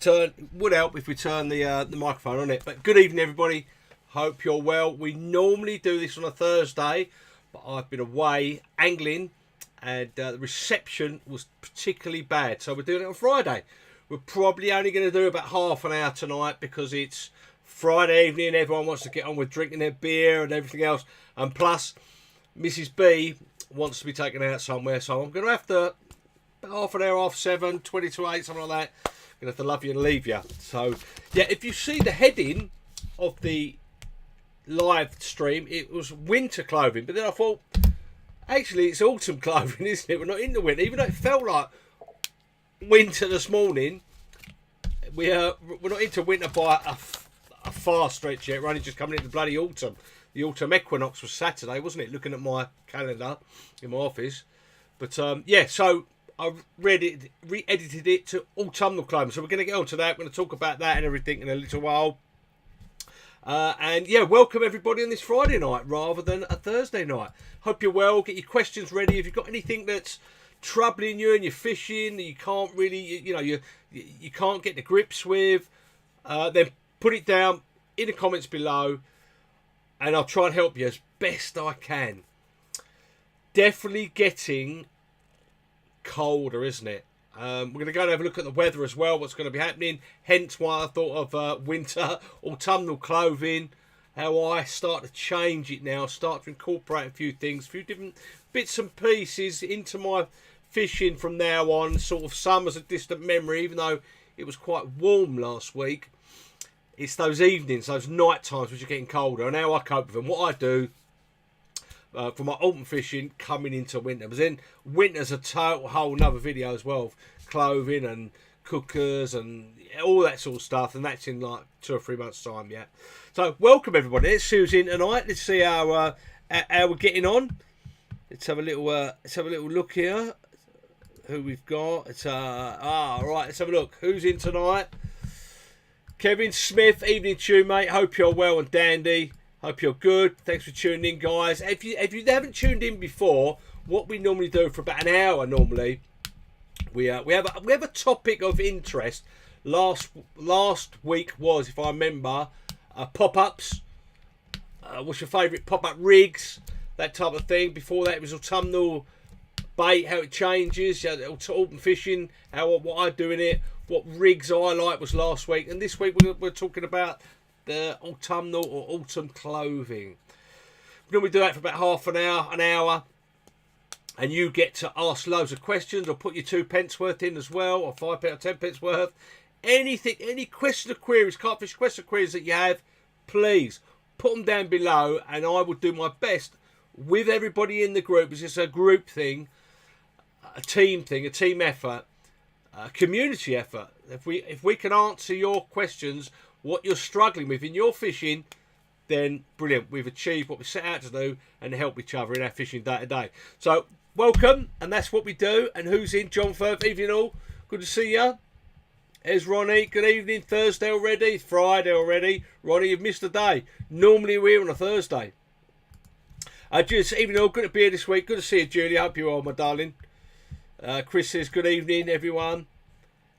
would help if we turn the microphone on it. But good evening, everybody. Hope you're well. We normally do this on a Thursday, but I've been away angling, and the reception was particularly bad, so we're doing it on Friday. We're probably only going to do about half an hour tonight because it's Friday evening. Everyone wants to get on with drinking their beer and everything else, and plus Mrs. B wants to be taken out somewhere, so I'm going to have to half an hour, 7, 20 to 8, something like that. I'm going to have to love you and leave you. So yeah, if you see the heading of the live stream, it was winter clothing, but then I thought actually it's autumn clothing, isn't it? We're not into winter, even though it felt like winter this morning. We're not into winter by a far stretch yet. We're only just coming into bloody autumn. The autumn equinox was Saturday, wasn't it? Looking at my calendar in my office. But yeah, so I re-edited it to autumnal clothing. So we're going to get on to that. We're going to talk about that and everything in a little while. And yeah, welcome everybody on this Friday night rather than a Thursday night. Hope you're well. Get your questions ready. If you've got anything that's troubling you and you're fishing that you can't really, you can't get the grips with, then put it down in the comments below, and I'll try and help you as best I can. Definitely getting colder, isn't it? We're going to go and have a look at the weather as well, what's going to be happening. Hence why I thought of winter, autumnal clothing, how I start to change it now, start to incorporate a few things, a few different bits and pieces into my fishing from now on. Sort of summer's a distant memory, even though it was quite warm last week. It's those evenings, those night times which are getting colder, and how I cope with them. What I do for my autumn fishing coming into winter. But then winter's a whole another video as well. Clothing and cookers and all that sort of stuff. And that's in like 2 or 3 months' time, yeah. So welcome everybody. It's Sue's in tonight. Let's see how we're getting on. Let's have a little look here. Who we've got. It's right, let's have a look. Who's in tonight? Kevin Smith, evening to you, mate. Hope you're well and dandy. Hope you're good. Thanks for tuning in, guys. If you haven't tuned in before, what we normally do for about an hour normally, we have a topic of interest. Last week was, if I remember, pop-ups. What's your favourite pop-up rigs? That type of thing. Before that, it was autumnal bait, how it changes. Autumn fishing, what I do in it. What rigs I like was last week. And this week we're talking about the autumnal or autumn clothing. We normally do that for about half an hour, and you get to ask loads of questions or put your 2 pence worth in as well, or 5 pence or 10 pence worth. Anything, any question or queries, carpfish question or queries that you have, please put them down below, and I will do my best with everybody in the group. It's a group thing, a team thing, a team effort, a community effort. If we can answer your questions, what you're struggling with in your fishing, then brilliant. We've achieved what we set out to do and help each other in our fishing day to day. So welcome, and that's what we do. And who's in? John Firth, evening all. Good to see you. There's Ronnie. Good evening. Thursday already. Friday already. Ronnie, you've missed a day. Normally we're here on a Thursday. Just evening all. Good to be here this week. Good to see you, Julie. I hope you're well, my darling. Chris says good evening, everyone.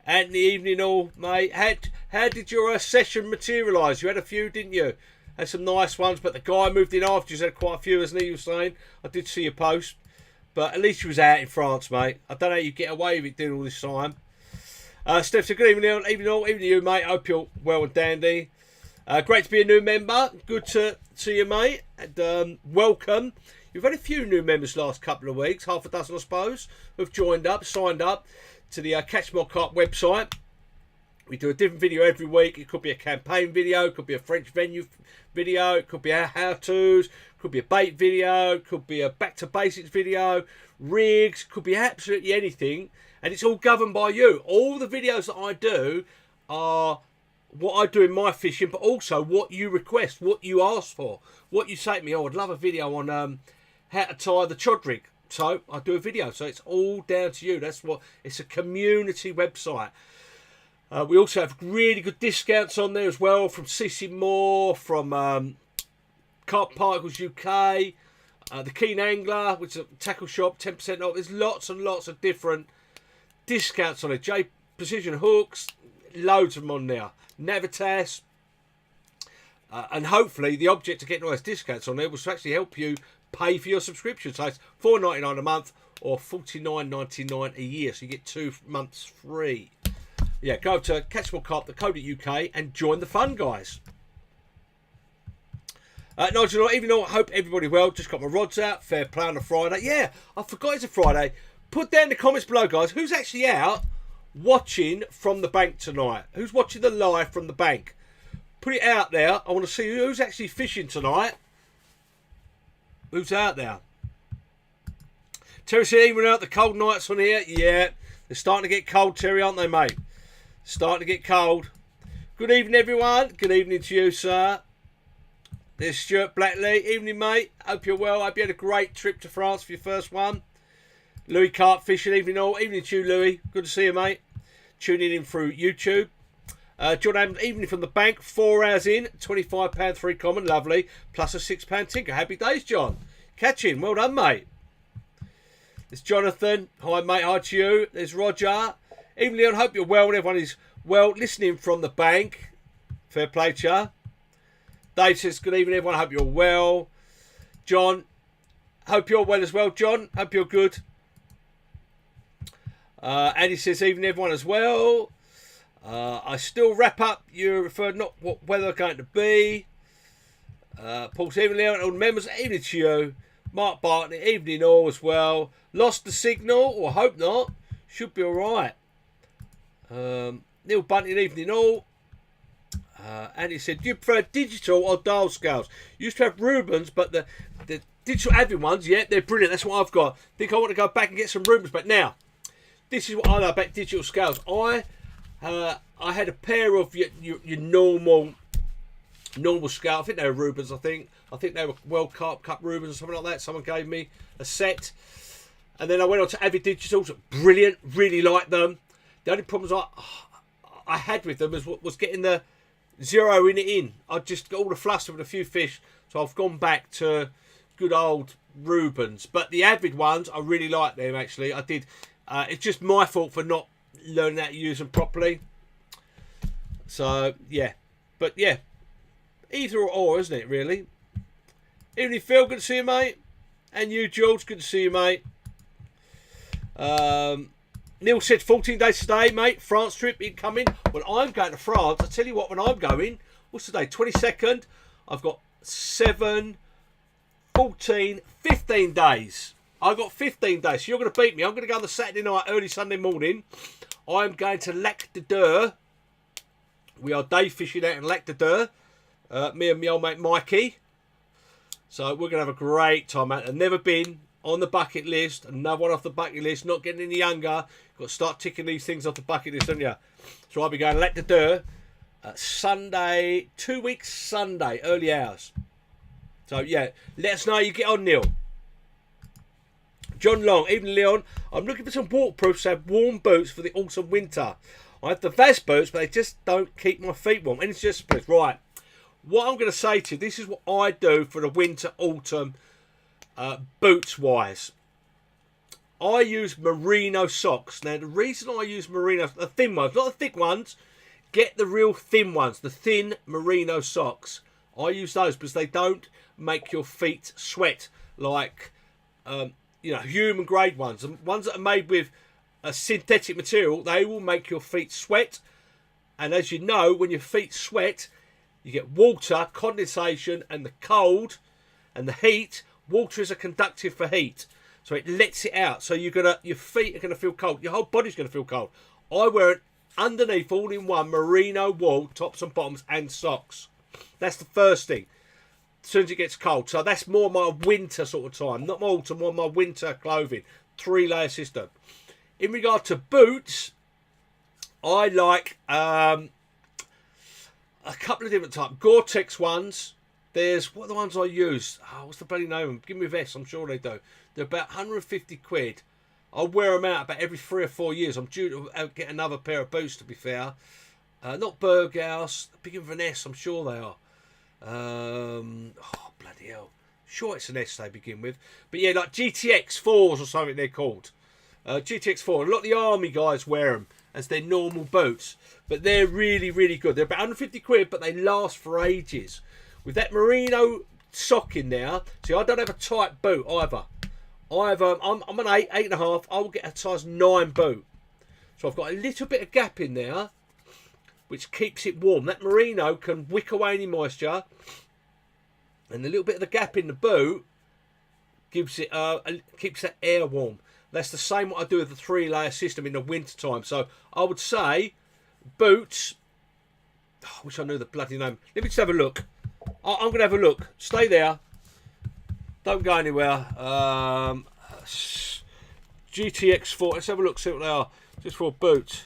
Anthony, evening all, mate. How did your session materialise? You had a few, didn't you? Had some nice ones, but the guy moved in after you. Had quite a few, hasn't he? You were saying. I did see your post, but at least you was out in France, mate. I don't know how you get away with it doing all this time. Steph said good evening, evening to you, mate. Hope you're well and dandy. Great to be a new member. Good to see you, mate. And welcome. You've had a few new members last couple of weeks, half a dozen, I suppose, who've joined up, signed up to the Catch My Carp website. We do a different video every week. It could be a campaign video, it could be a French venue video, it could be our how-tos, it could be a bait video, it could be a back to basics video, rigs, could be absolutely anything, and it's all governed by you. All the videos that I do are what I do in my fishing, but also what you request, what you ask for, what you say to me. Oh, I'd love a video on how to tie the chod rig. So I do a video. So it's all down to you. That's what it's a community website. We also have really good discounts on there as well from CC Moore, from Carp Particles UK, the Keen Angler, which is a tackle shop, 10% off. There's lots and lots of different discounts on it. J Precision Hooks, loads of them on there. Navitas. And hopefully the object of getting all those discounts on there will actually help you pay for your subscription. So it's $4.99 a month or $49.99 a year. So you get 2 months free. Yeah, go to catchmorecarp.co.uk and join the fun, guys. Nigel, even though I hope everybody well, just got my rods out. Fair play on a Friday. Yeah, I forgot it's a Friday. Put down in the comments below, guys, who's actually out watching from the bank tonight? Who's watching the live from the bank? Put it out there. I want to see who's actually fishing tonight. Who's out there? Terry said, even out the cold nights on here. Yeah, they're starting to get cold, Terry, aren't they, mate? Starting to get cold. Good evening, everyone. Good evening to you, sir. There's Stuart Blackley. Evening, mate. Hope you're well. Hope you had a great trip to France for your first one. Louis Carp fishing. Evening all. Evening to you, Louis. Good to see you, mate. Tuning in through YouTube. John Adams, evening from the bank. 4 hours in. £25 3 common. Lovely. Plus a £6 tinker. Happy days, John. Catching. Well done, mate. There's Jonathan. Hi, mate. Hi to you. There's Roger. Evening, Leon. Hope you're well and everyone is well. Listening from the bank. Fair play to you. Dave says, good evening, everyone. Hope you're well. John, hope you're well as well, John. Hope you're good. Andy says, evening, everyone as well. I still wrap up. You referred not what weather going to be. Paul says, evening, Leon. All members, evening to you. Mark Barton, evening all as well. Lost the signal, or hope not. Should be all right. Neil Bunting, evening all. And he said, do you prefer digital or dial scales? Used to have Rubens, but the digital admin ones, yeah, they're brilliant. That's what I've got. Think I want to go back and get some Rubens. But now, this is what I know about digital scales. I had a pair of your normal scale. I think they were Rubens, I think they were World Carp Cup Rubens or something like that. Someone gave me a set. And then I went on to Avid Digitals. Brilliant. Really liked them. The only problems I had with them was getting the zeroing it in. I just got all the fluster with a few fish, so I've gone back to good old Rubens. But the Avid ones, I really like them actually. I did. It's just my fault for not learning how to use them properly. So yeah, but yeah, either or, isn't it? Really. Evening, Phil. Good to see you, mate. And you, George. Good to see you, mate. Neil said 14 days today, mate. France trip incoming. When I'm going to France, I tell you what, when I'm going, what's today? 22nd. I've got 7, 14, 15 days. I've got 15 days. So you're going to beat me. I'm going to go on the Saturday night, early Sunday morning. I'm going to Lac de Deux. We are day fishing out in Lac de Deux. Me and my old mate Mikey. So we're going to have a great time out there. Never been. On the bucket list, another one off the bucket list, not getting any younger. Got to start ticking these things off the bucket list, don't you? So I'll be going Lac de Deux Sunday, 2 weeks Sunday, early hours. So yeah, let us know how you get on, Neil. John Long, evening Leon. I'm looking for some waterproofs to have warm boots for the autumn winter. I have the Vaz boots, but they just don't keep my feet warm. And it's just right. What I'm going to say to you, this is what I do for the winter, autumn. Boots wise, I use merino socks. Now the reason I use merino, the thin ones, not the thick ones, get the real thin ones, the thin merino socks. I use those because they don't make your feet sweat like human grade ones. The ones that are made with a synthetic material, they will make your feet sweat. And as you know, when your feet sweat, you get water, condensation, and the cold and the heat. Water is a conductive for heat, so it lets it out. So your feet are gonna feel cold. Your whole body's gonna feel cold. I wear it underneath, all in one, merino wool tops and bottoms and socks. That's the first thing. As soon as it gets cold, so that's more my winter sort of time, not my autumn, more my winter clothing. 3-layer system. In regard to boots, I like a couple of different types. Gore-Tex ones. There's, what are the ones I use? Oh, what's the bloody name of them? Give me a vest, I'm sure they do. They're about 150 quid. I wear them out about every 3 or 4 years. I'm due to get another pair of boots, to be fair. Not Berghaus, begin with an S, I'm sure they are. Oh, bloody hell. Sure it's an S they begin with. But yeah, like GTX 4s or something they're called. GTX 4. A lot of the army guys wear them. as their normal boots. But they're really, really good. They're about 150 quid, but they last for ages. With that merino sock in there, see, I don't have a tight boot either. I'm an 8, 8.5. I will get a size 9 boot. So I've got a little bit of gap in there, which keeps it warm. That merino can wick away any moisture. And the little bit of the gap in the boot gives it keeps that air warm. That's the same what I do with the 3-layer system in the winter time. So I would say boots. I wish I knew the bloody name. Let me just have a look. I'm going to have a look. Stay there. Don't go anywhere. GTX4. Let's have a look. See what they are. Just for boots.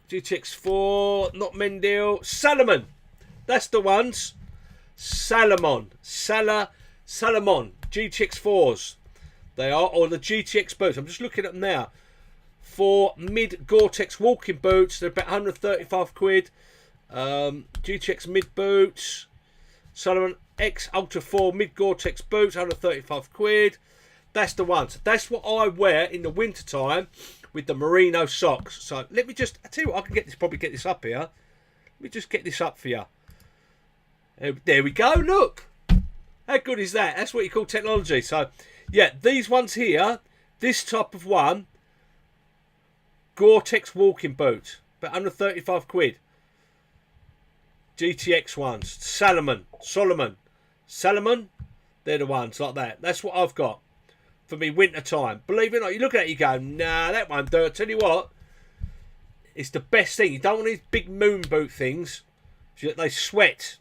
GTX4. Not Mendel. Salomon. That's the ones. Salomon. Salomon. GTX4s. They are. Or the GTX boots. I'm just looking at them now. For mid Gore-Tex walking boots. They're about 135 quid. GTX mid boots. Salomon X Ultra 4 mid Gore-Tex boots. 135 quid. That's the ones. That's what I wear in the winter time with the merino socks. So let me just, I tell you what, I can probably get this up here. Let me just get this up for you. There we go. Look, how good is that? That's what you call technology. So yeah, these ones here, this type of one, Gore-Tex walking boot, about 135 quid. GTX ones, Salomon, they're the ones like that. That's what I've got for me winter time. Believe it or not, you look at it, you go, nah, that won't do. I tell you what, it's the best thing. You don't want these big moon boot things, they sweat.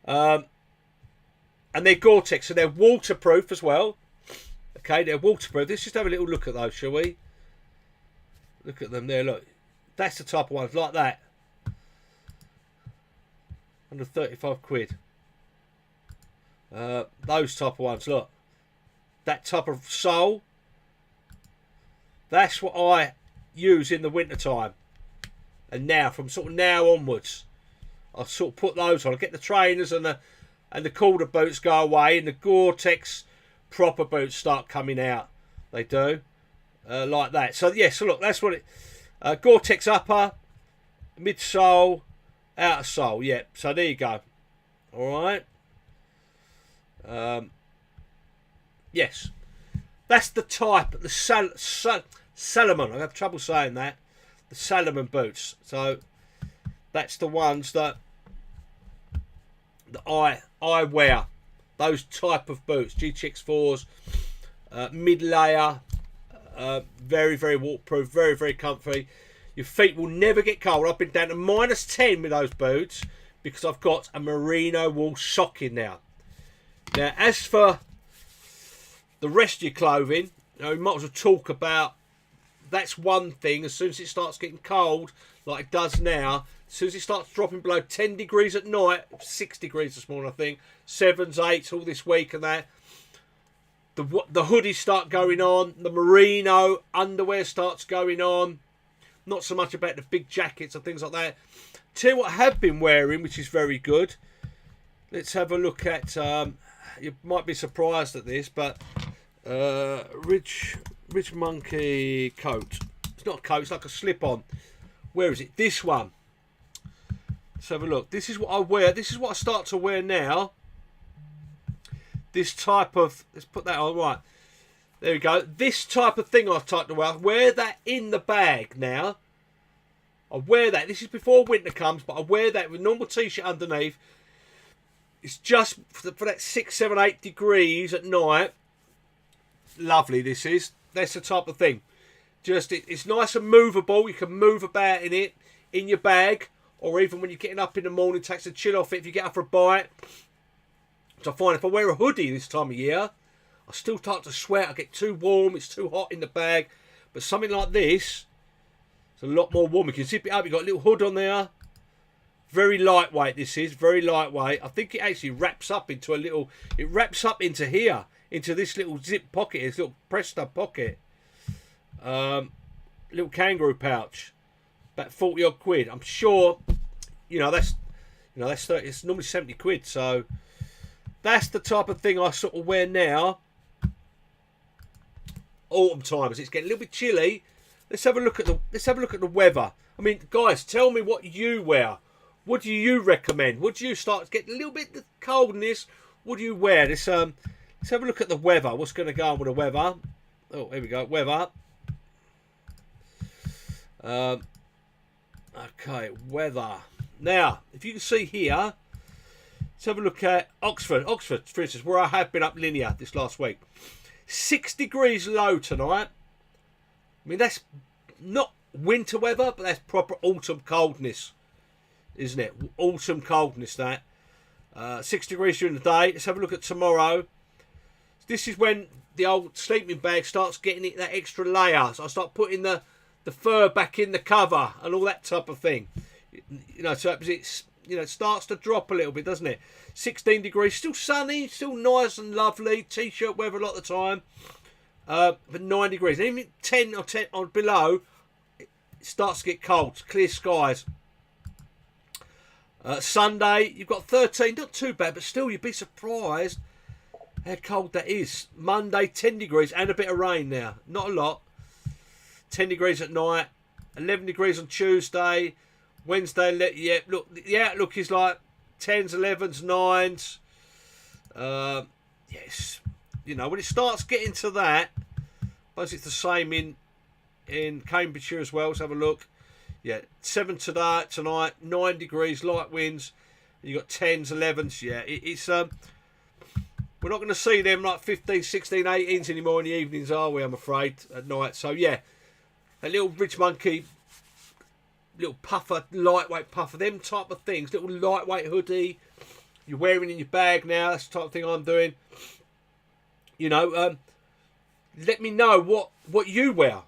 And they're Gore-Tex, so they're waterproof as well. Okay, they're waterproof. Let's just have a little look at those, shall we? Look at them there, look. That's the type of ones, like that. 135 quid. Those type of ones, look. That type of sole. That's what I use in the winter time. And now, from sort of now onwards, I'll sort of put those on. I get the trainers and the cooler boots go away, and the Gore-Tex proper boots start coming out. They do. Like that. So yeah, so look, that's what it Gore-Tex upper, midsole, outer sole. Yeah, so there you go. Alright. Yes. That's the type, the Salomon. I have trouble saying that. The Salomon boots. So that's the ones that I wear. Those type of boots. GTX4s, mid-layer, very, very waterproof, very, very comfy. Your feet will never get cold. I've been down to -10 with those boots because I've got a merino wool sock in now. Now, as for the rest of your clothing, you know, we might as well talk about, that's one thing. As soon as it starts getting cold, like it does now, as soon as it starts dropping below 10 degrees at night, 6 degrees this morning, I think, 7s, 8s, all this week and that, the hoodies start going on, the merino underwear starts going on. Not so much about the big jackets and things like that. Tell you what I have been wearing, which is very good. Let's have a look at, you might be surprised at this, but Rich Monkey coat. It's not a coat, it's like a slip-on. Where is it? This one. Let's have a look. This is what I wear. This is what I start to wear now. This type of, let's put that on, right. There we go. This type of thing I start to wear. I wear that in the bag now. I wear that. This is before winter comes, but I wear that with normal t-shirt underneath. It's just for that 6, 7, 8 degrees at night. Lovely this is. That's the type of thing. Just it's nice and movable. You can move about in it, in your bag, or even when you're getting up in the morning, takes the chill off it if you get up for a bite. So I find if I wear a hoodie this time of year, I still start to sweat. I get too warm. It's too hot in the bag. But something like this, it's a lot more warm. You can zip it up. You've got a little hood on there. Very lightweight this is. Very lightweight. I think it actually wraps up into a little... It wraps up into here. Into this little zip pocket. This little Presto pocket. Little kangaroo pouch. About 40 odd quid. I'm sure, that's 30, it's normally 70 quid. So that's the type of thing I sort of wear now autumn time as it's getting a little bit chilly. Let's have a look at the weather. I mean, guys, tell me what you wear. What do you recommend? What do you start to get a little bit cold in this? What do you wear? Let's have a look at the weather. What's going to go on with the weather? Oh, here we go. Weather. Okay, weather. Now, if you can see here, let's have a look at Oxford. Oxford, for instance, where I have been up linear this last week. 6 degrees low tonight. I mean, that's not winter weather, but that's proper autumn coldness, isn't it? Autumn coldness, that. 6 degrees during the day. Let's have a look at tomorrow. This is when the old sleeping bag starts getting that extra layer. So I start putting the fur back in the cover and all that type of thing. You know, so it's, you know, it starts to drop a little bit, doesn't it? 16 degrees, still sunny, still nice and lovely. T-shirt weather a lot of the time. But 9 degrees, and even 10 or below, it starts to get cold. Clear skies. Sunday, you've got 13, not too bad, but still you'd be surprised how cold that is. Monday, 10 degrees and a bit of rain now. Not a lot. 10 degrees at night. 11 degrees on Tuesday. Wednesday, yeah, look, the outlook is like 10s, 11s, 9s. Yes. You know, when it starts getting to that, I suppose it's the same in Cambridgeshire as well. Let's have a look. Yeah, 7 tonight, 9 degrees, light winds. You got 10s, 11s. Yeah, it's we're not going to see them like 15, 16, 18s anymore in the evenings, are we? I'm afraid at night. So yeah, a little rich monkey, little puffer, lightweight puffer, them type of things. Little lightweight hoodie you're wearing in your bag now. That's the type of thing I'm doing. You know, let me know what you wear.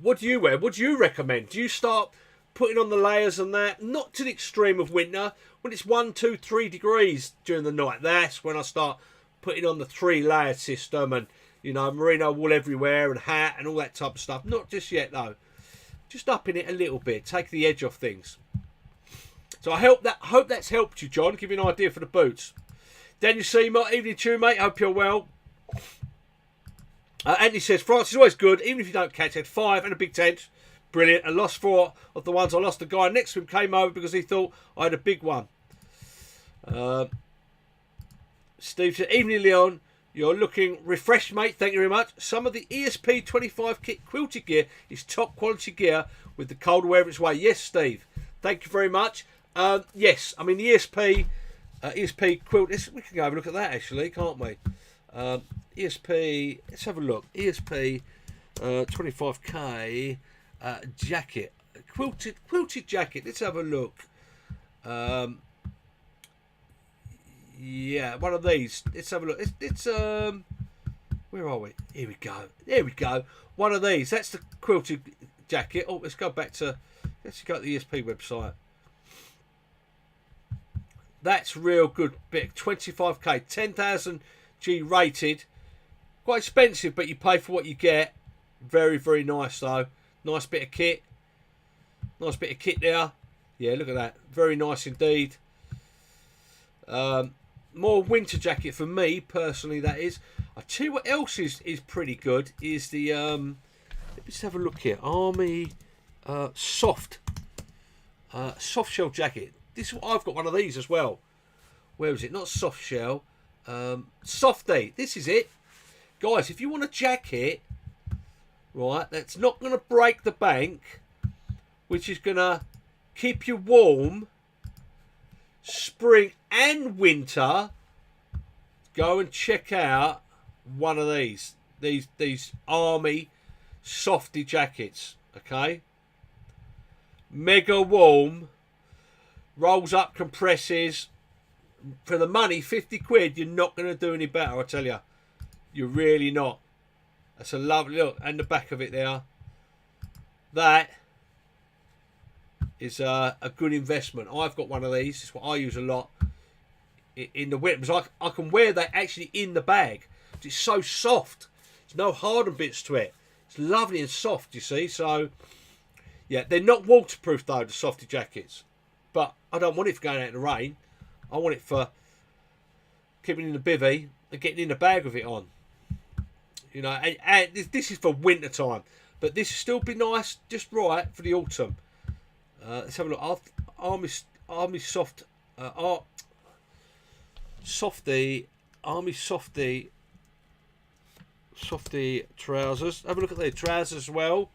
What do you wear? What do you recommend? Do you start putting on the layers and that? Not to the extreme of winter. When it's 1, 2, 3 degrees during the night, that's when I start putting on the 3-layer system and, you know, merino wool everywhere and hat and all that type of stuff. Not just yet, though. Just upping it a little bit. Take the edge off things. So I hope that's helped you, John. Give you an idea for the boots. Daniel Seymour, evening to you, mate. Hope you're well. Anthony says, France is always good, even if you don't catch it. 5 and a big tent. Brilliant. And lost 4 of the ones I lost. The guy next to him came over because he thought I had a big one. Steve said, evening, Leon. You're looking refreshed, mate. Thank you very much. Some of the ESP 25 kit quilted gear is top quality gear with the cold weather its way. Yes, Steve. Thank you very much. Yes, I mean, the ESP quilt. We can go have a look at that, actually, can't we? ESP, let's have a look. ESP 25k jacket, quilted jacket. Let's have a look. Yeah, one of these. Let's have a look. It's where are we? Here we go. There we go. One of these. That's the quilted jacket. Oh, let's go back to. Let's go to the ESP website. That's real good bit. 25k, 10,000 G rated. Quite expensive, but you pay for what you get. Very, very nice though. Nice bit of kit. Nice bit of kit there. Yeah, look at that. Very nice indeed. More winter jacket for me personally. That is. I tell you what else is pretty good is the. Let's have a look here. Army soft shell jacket. This I've got one of these as well. Where is it? Not soft shell. Softy. This is it, guys. If you want a jacket, right, that's not going to break the bank, which is going to keep you warm, spring and winter, go and check out one of these. These Army softy jackets. Okay. Mega warm. Rolls up, compresses. For the money, 50 quid, you're not going to do any better, I tell you. You're really not. That's a lovely look. And the back of it there. That is a good investment. I've got one of these. It's what I use a lot in the winter. Because I can wear that actually in the bag. It's so soft. There's no hardened bits to it. It's lovely and soft, you see. So, yeah, they're not waterproof, though, the softy jackets. But I don't want it for going out in the rain. I want it for keeping in the bivvy and getting in the bag with it on. You know, and this is for winter time, but this will still be nice, just right for the autumn. Let's have a look. Army soft, softy, army softy trousers. Have a look at the trousers as well.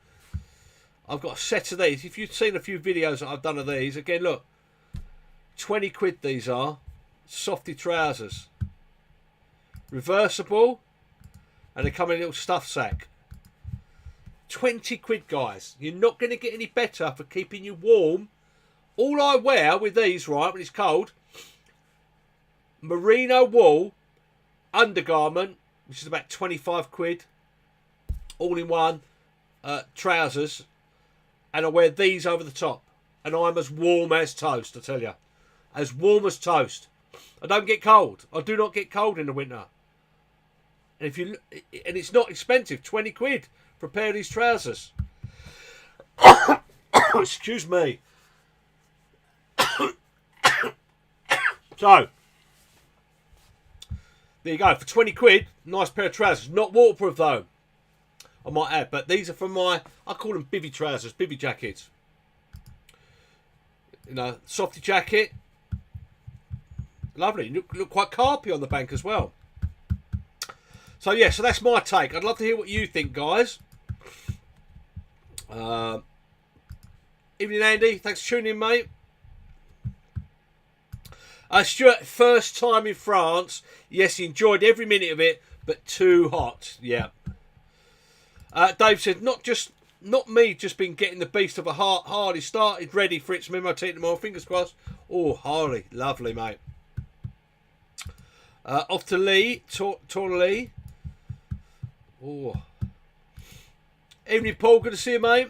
I've got a set of these. If you've seen a few videos that I've done of these, again, look, 20 quid these are. Softy trousers. Reversible. And they come in a little stuff sack. 20 quid, guys. You're not going to get any better for keeping you warm. All I wear with these, right, when it's cold, merino wool undergarment, which is about 25 quid. All in one. Trousers. And I wear these over the top. And I'm as warm as toast, I tell you. As warm as toast. I don't get cold. I do not get cold in the winter. And it's not expensive, 20 quid for a pair of these trousers. Excuse me. So, there you go. For 20 quid, nice pair of trousers. Not waterproof though, I might add. But these are from I call them bivvy trousers, bivvy jackets. You know, softy jacket. Lovely. Look quite carpy on the bank as well. So yeah, so that's my take. I'd love to hear what you think, guys. Evening, Andy. Thanks for tuning in, mate. Stuart, first time in France. Yes, he enjoyed every minute of it, but too hot. Yeah. Dave said, not me just been getting the beast of a heart. Harley started ready for its MOT tomorrow. Fingers crossed. Oh, Harley. Lovely, mate. Off to Lee. Lee. Oh. Evening, Paul. Good to see you, mate.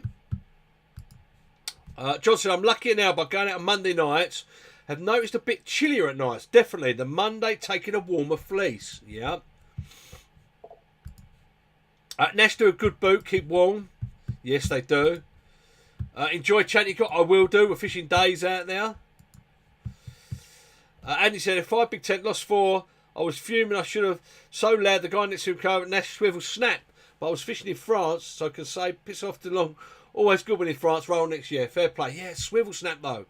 Johnson, I'm luckier now by going out on Monday nights. Have noticed a bit chillier at nights. Definitely. The Monday taking a warmer fleece. Yeah. Nash do a good boot. Keep warm. Yes, they do. Enjoy Chanty Got. I will do. We're fishing days out there. Andy said, if 5 Big Tent lost 4, I was fuming. I should have so loud the guy next to him Nash swivel snap. But I was fishing in France, so I can say piss off too long. Always good when in France. Roll next year. Fair play. Yeah, swivel snap though.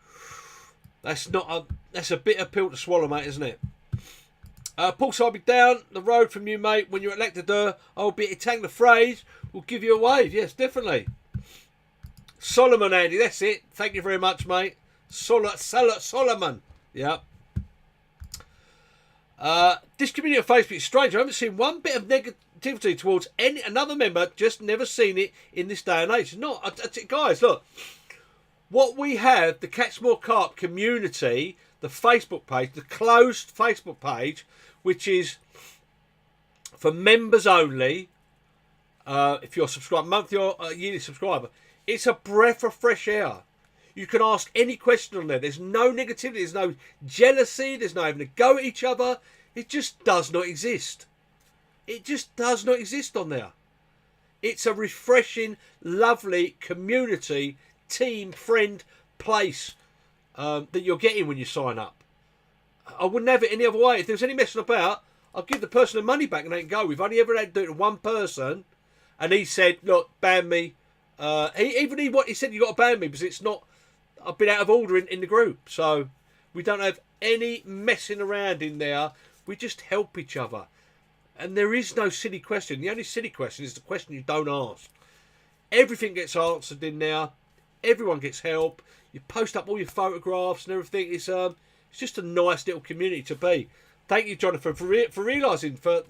That's a bitter pill to swallow, mate, isn't it? Paul, so I'll be down the road from you, mate. When you're at Lectadeur, I'll be at Tang the Phrase. We'll give you a wave. Yes, definitely. Solomon, Andy. That's it. Thank you very much, mate. Solomon. Yeah. This community on Facebook is strange. I haven't seen one bit of negativity towards another member. Just never seen it in this day and age. Guys, look. What we have, the Catch More Carp community, the Facebook page, the closed Facebook page, which is for members only. If you're subscribed, monthly or yearly subscriber, it's a breath of fresh air. You can ask any question on there. There's no negativity. There's no jealousy. There's no having to go at each other. It just does not exist. It just does not exist on there. It's a refreshing, lovely community, team, friend, place that you're getting when you sign up. I wouldn't have it any other way. If there was any messing about, I'd give the person the money back and they can go. We've only ever had to do it to one person, and he said, look, ban me. He said, you got to ban me because it's not, I've been out of order in the group. So we don't have any messing around in there. We just help each other. And there is no silly question. The only silly question is the question you don't ask. Everything gets answered in there. Everyone gets help. You post up all your photographs and everything. It's just a nice little community to be. Thank you, Jonathan, for realising, for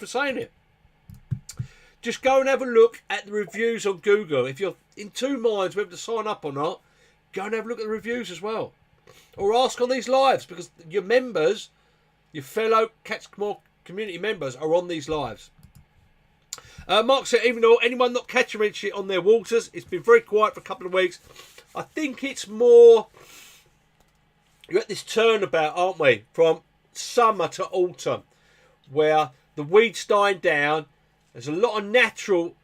saying it. Just go and have a look at the reviews on Google. If you're in two minds whether to sign up or not, go and have a look at the reviews as well. Or ask on these lives, because your members, your fellow Catch More community members are on these lives. Mark said, even though anyone not catching it on their waters, it's been very quiet for a couple of weeks. I think it's more, you're at this turnabout, aren't we, from summer to autumn, where the weeds dying down. There's a lot of natural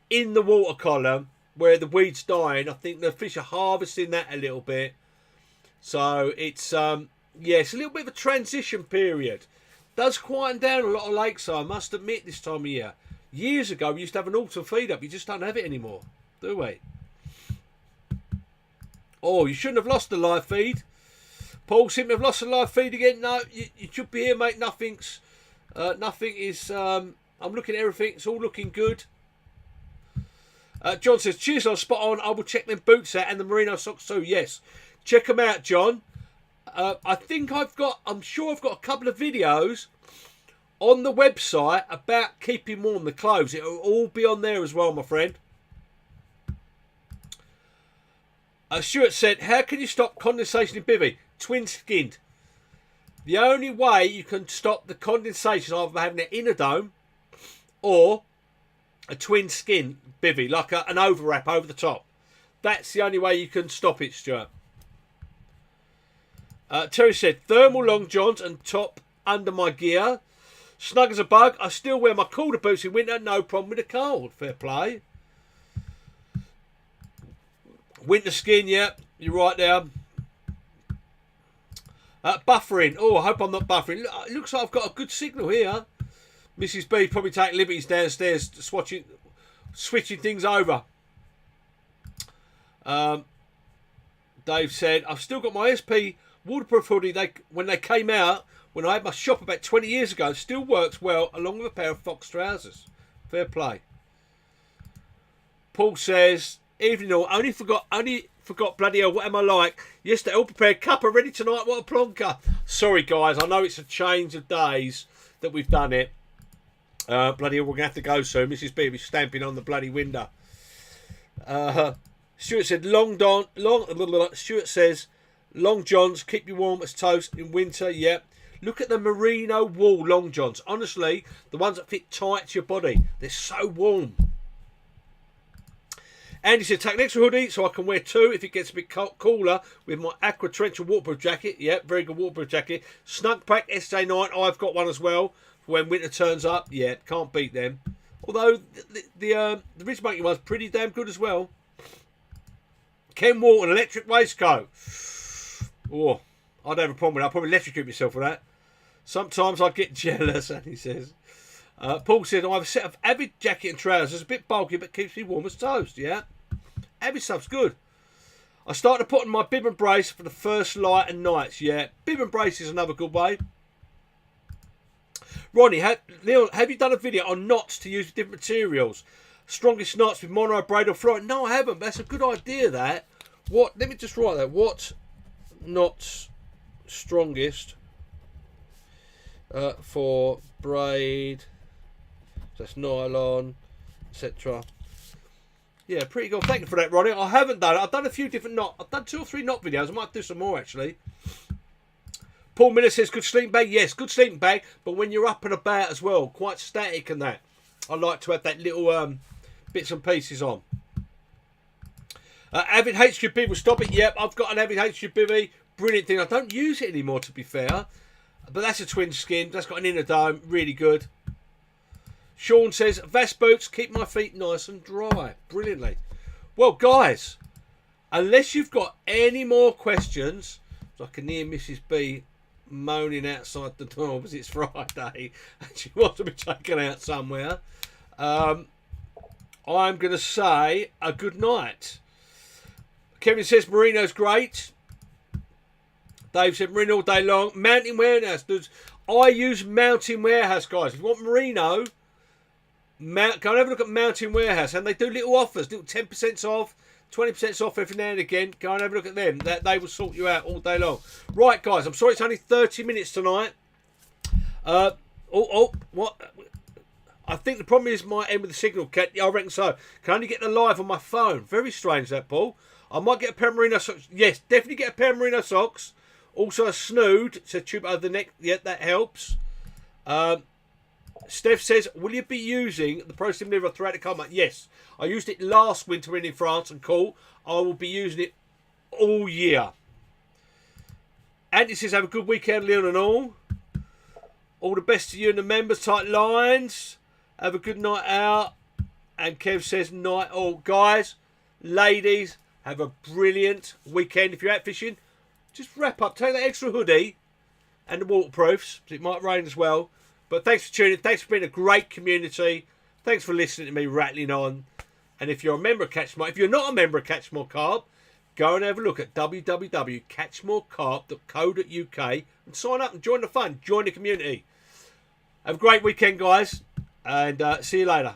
in the water column where the weeds dying. I think the fish are harvesting that a little bit. So it's it's a little bit of a transition period. Does quieten down a lot of lakes, I must admit, this time of year. Years ago, we used to have an autumn feed up. You just don't have it anymore, do we? Oh, you shouldn't have lost the live feed. Paul, seem to have lost the live feed again. No, you should be here, mate. Nothing is. I'm looking at everything. It's all looking good. John says, cheers, I'm spot on. I will check them boots out and the merino socks too. Yes, check them out, John. I'm sure I've got a couple of videos on the website about keeping warm the clothes. It'll all be on there as well, my friend. Stuart said, how can you stop condensation in bivvy? Twin skinned. The only way you can stop the condensation is either having an inner dome or a twin skin bivvy, like an overwrap over the top. That's the only way you can stop it, Stuart. Terry said, thermal long johns and top under my gear. Snug as a bug. I still wear my cooler boots in winter. No problem with the cold. Fair play. Winter skin, yeah. You're right there. Buffering. Oh, I hope I'm not buffering. It looks like I've got a good signal here. Mrs. B probably taking liberties downstairs, switching things over. Dave said, I've still got my SP waterproof hoodie when they came out, when I had my shop about 20 years ago. It still works well, along with a pair of Fox trousers. Fair play. Paul says, evening all, only forgot bloody hell, what am I like? Yesterday, all prepared, cuppa ready tonight, what a plonker. Sorry guys, I know it's a change of days that we've done it. Bloody hell, we're going to have to go soon. Mrs. B will be stamping on the bloody window. Stuart said, Stuart says, long johns, keep you warm as toast in winter, yep. Look at the merino wool long johns. Honestly, the ones that fit tight to your body. They're so warm. Andy said, take an extra hoodie so I can wear two if it gets a bit cooler with my Aqua Trencher waterproof jacket. Yep, very good waterproof jacket. Snug Pack SJ9, I've got one as well for when winter turns up. Yeah, can't beat them. Although the Rich Monkey one's pretty damn good as well. Ken Walton, electric waistcoat. Oh, I don't have a problem with that. I'll probably electrocute myself for that. Sometimes I get jealous, and he says. Paul said, I have a set of Avid jacket and trousers, a bit bulky, but keeps me warm as toast. Yeah, Avid stuff's good. I started putting my bib and brace for the first light and nights. Yeah, bib and brace is another good way. Ronnie, Leon, have you done a video on knots to use with different materials? Strongest knots with mono, braid or float? No, I haven't. But that's a good idea, that. What? Let me just write that. What knots strongest for braid? So that's nylon, etc. Yeah, pretty good. Thank you for that, Ronnie. I haven't done it. I've done a few different knot. I've done 2 or 3 knot videos. I might do some more, actually. Paul Miller says, good sleeping bag. Yes, good sleeping bag. But when you're up and about as well, quite static and that. I like to have that little bits and pieces on. Avid HQ Bivvy will stop it. Yep, I've got an Avid HQ Bivvy. Brilliant thing. I don't use it anymore, to be fair. But that's a twin skin. That's got an inner dome. Really good. Sean says, vest boots keep my feet nice and dry. Brilliantly. Well, guys, unless you've got any more questions, so I can hear Mrs. B moaning outside the door because it's Friday and she wants to be taken out somewhere. I'm going to say a good night. Kevin says, Merino's great. Dave said, Merino all day long. Mountain Warehouse, dudes. I use Mountain Warehouse, guys. If you want Merino, go and have a look at Mountain Warehouse, and they do little offers, little 10% off, 20% off every now and again. Go and have a look at them. They will sort you out all day long. Right, guys, I'm sorry it's only 30 minutes tonight. What? I think the problem is my end with the signal. I reckon so. Can only get the live on my phone. Very strange, that, Paul. I might get a pair of merino socks. Yes, definitely get a pair of merino socks. Also a snood, so tube over the neck. Yeah, that helps. Steph says, will you be using the Pro Sim Liver throughout the combat? Yes. I used it last winter when in France and cool. I will be using it all year. Andy says, have a good weekend, Leon and all. All the best to you and the members. Tight lines. Have a good night out. And Kev says, night all. Guys, ladies, have a brilliant weekend. If you're out fishing, just wrap up. Take that extra hoodie. and the waterproofs. It might rain as well. But thanks for tuning in. Thanks for being a great community. Thanks for listening to me rattling on. And if you're a member of Catch More, if you're not a member of Catch More Carp, go and have a look at www.catchmorecarp.co.uk and sign up and join the fun. Join the community. Have a great weekend, guys. And see you later.